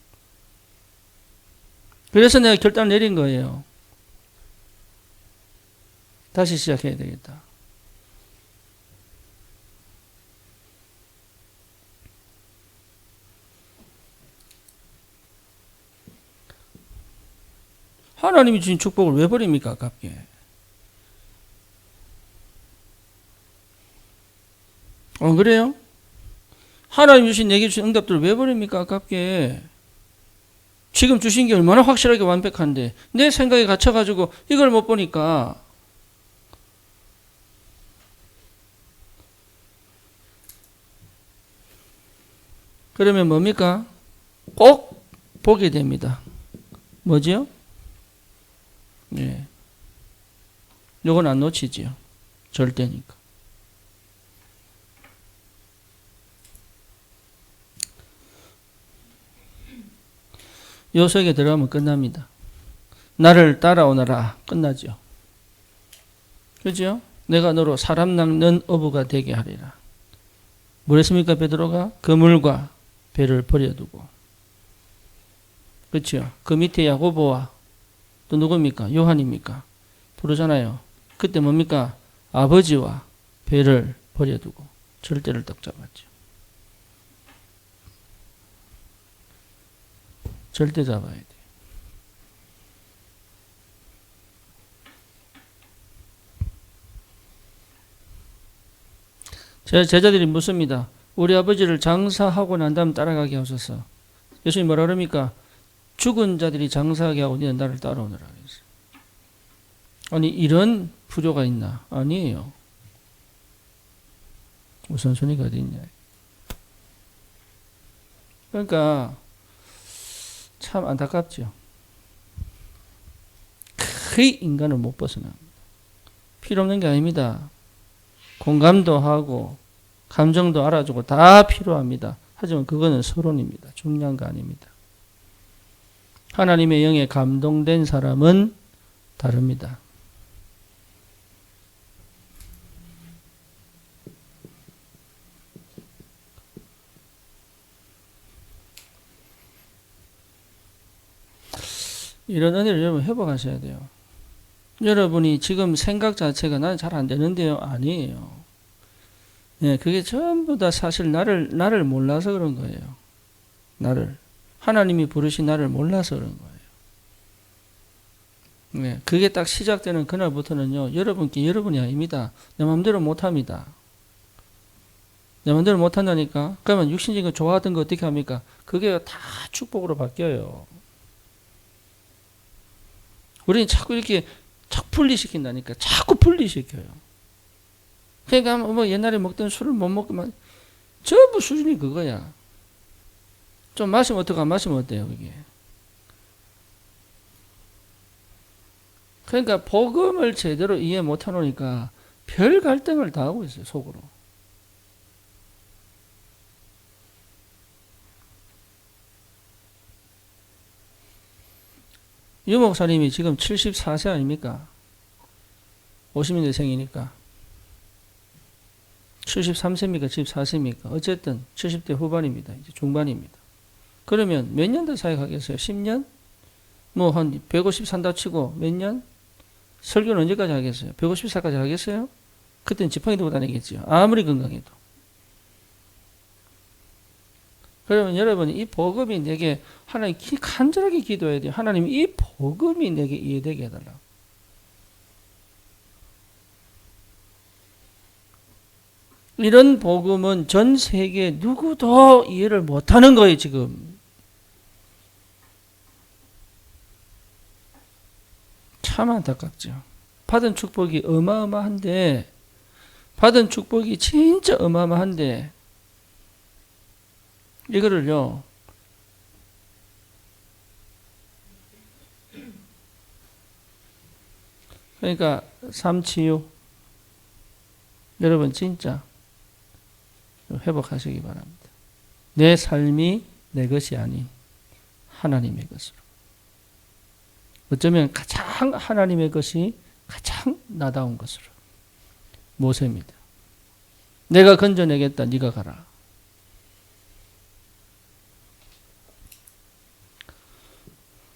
Speaker 1: 그래서 내가 결단을 내린 거예요. 다시 시작해야 되겠다. 하나님이 주신 축복을 왜 버립니까? 아깝게. 그래요? 하나님 주신 내게 주신 응답들을 왜 버립니까? 아깝게. 지금 주신 게 얼마나 확실하게 완벽한데 내 생각에 갇혀가지고 이걸 못 보니까 그러면 뭡니까? 꼭 보게 됩니다. 뭐지요? 예. 요건 안 놓치지요. 절대니까. 요 속에 들어가면 끝납니다. 나를 따라오너라. 끝나죠. 그죠? 내가 너로 사람 낚는 어부가 되게 하리라. 뭐랬습니까? 베드로가? 그물과 배를 버려두고. 그렇죠? 그 밑에 야고보와 또 누굽니까? 요한입니까? 부르잖아요. 그때 뭡니까? 아버지와 배를 버려두고 절대를 딱 잡았죠. 절대 잡아야 돼. 제 제자들이 묻습니다. 우리 아버지를 장사하고 난 다음 따라가게 하소서. 예수님 뭐라 그럽니까? 죽은 자들이 장사하게 하고 너는 나를 따라오너라. 아니 이런 부조가 있나? 아니에요. 우선순위가 어디 있냐. 그러니까 참 안타깝죠. 거의 인간을 못 벗어납니다. 필요 없는 게 아닙니다. 공감도 하고 감정도 알아주고 다 필요합니다. 하지만 그거는 서론입니다. 중요한 거 아닙니다. 하나님의 영에 감동된 사람은 다릅니다. 이런 은혜를 여러분 회복하셔야 돼요. 여러분이 지금 생각 자체가 나는 잘 안 되는데요. 아니에요. 예, 그게 전부 다 사실 나를 몰라서 그런 거예요. 하나님이 부르신 나를 몰라서 그런 거예요. 네, 그게 딱 시작되는 그날부터는요, 여러분이 아닙니다. 내 마음대로 못 합니다. 내 마음대로 못 한다니까? 그러면 육신적인 거 좋아하던 거 어떻게 합니까? 그게 다 축복으로 바뀌어요. 우리는 자꾸 이렇게 자꾸 분리시킨다니까. 자꾸 분리시켜요. 그러니까 뭐 옛날에 먹던 술을 못 먹고만 전부 수준이 그거야. 좀 마시면 어떡하, 마시면 어때요, 그게. 그러니까 복음을 제대로 이해 못 하노니까 별 갈등을 다 하고 있어요, 속으로. 유 목사님이 지금 74세 아닙니까? 50년대생이니까. 73세입니까? 74세입니까? 어쨌든 70대 후반입니다. 이제 중반입니다. 그러면 몇 년 더 사역하겠어요? 10년? 뭐 한 150 산다 치고 몇 년? 설교는 언제까지 하겠어요? 150살까지 하겠어요? 그때는 지팡이 들고 다니겠죠. 아무리 건강해도. 그러면 여러분, 이 복음이 내게 하나님 간절하게 기도해야 돼요. 하나님, 이 복음이 내게 이해되게 해달라고. 이런 복음은 전 세계 누구도 이해를 못하는 거예요, 지금. 참 안타깝죠. 받은 축복이 어마어마한데, 받은 축복이 진짜 어마어마한데, 이거를요, 그러니까 삶치유, 여러분 진짜 회복하시기 바랍니다. 내 삶이 내 것이 아닌 하나님의 것으로. 어쩌면 가장 하나님의 것이 가장 나다운 것으로. 모세입니다. 내가 건져내겠다. 네가 가라.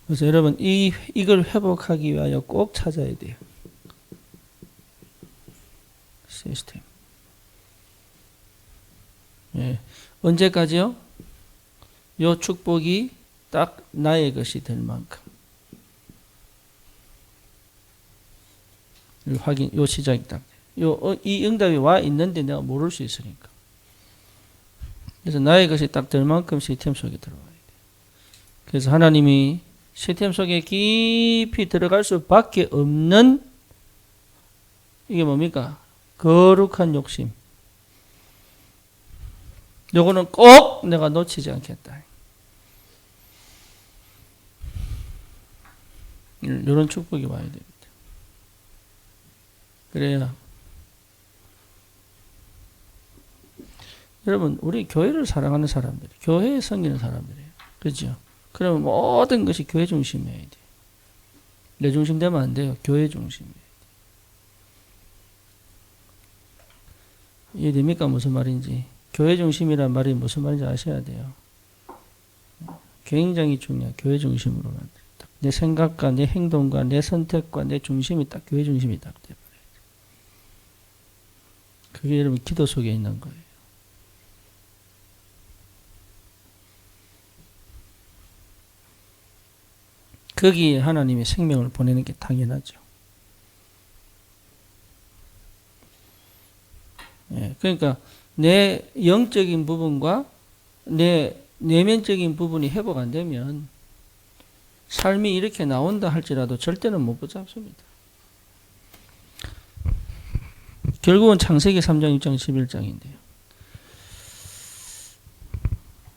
Speaker 1: 그래서 여러분 이걸 회복하기 위하여 꼭 찾아야 돼요. 시스템. 예. 언제까지요? 요 축복이 딱 나의 것이 될 만큼. 확인, 요 시작이 딱. 이 응답이 와 있는데 내가 모를 수 있으니까. 그래서 나의 것이 딱 될 만큼 시스템 속에 들어와야 돼. 그래서 하나님이 시스템 속에 깊이 들어갈 수밖에 없는 이게 뭡니까? 거룩한 욕심. 요거는 꼭 내가 놓치지 않겠다. 이런 축복이 와야 됩니다. 그래야 여러분 우리 교회를 사랑하는 사람들, 교회에 섬기는 사람들이에요. 그렇죠? 그러면 모든 것이 교회 중심이어야 돼요. 내 중심 되면 안 돼요. 교회 중심이에요. 이해됩니까? 무슨 말인지. 교회 중심이란 말이 무슨 말인지 아셔야 돼요. 굉장히 중요해요. 교회 중심으로 만들. 내 생각과 내 행동과 내 선택과 내 중심이 딱 교회 중심이 딱 돼버려요. 그게 여러분 기도 속에 있는 거예요. 거기에 하나님의 생명을 보내는 게 당연하죠. 예, 그러니까 내 영적인 부분과 내 내면적인 부분이 회복 안 되면 삶이 이렇게 나온다 할지라도 절대는 못 붙잡습니다. 결국은 창세기 3장, 6장, 11장인데요.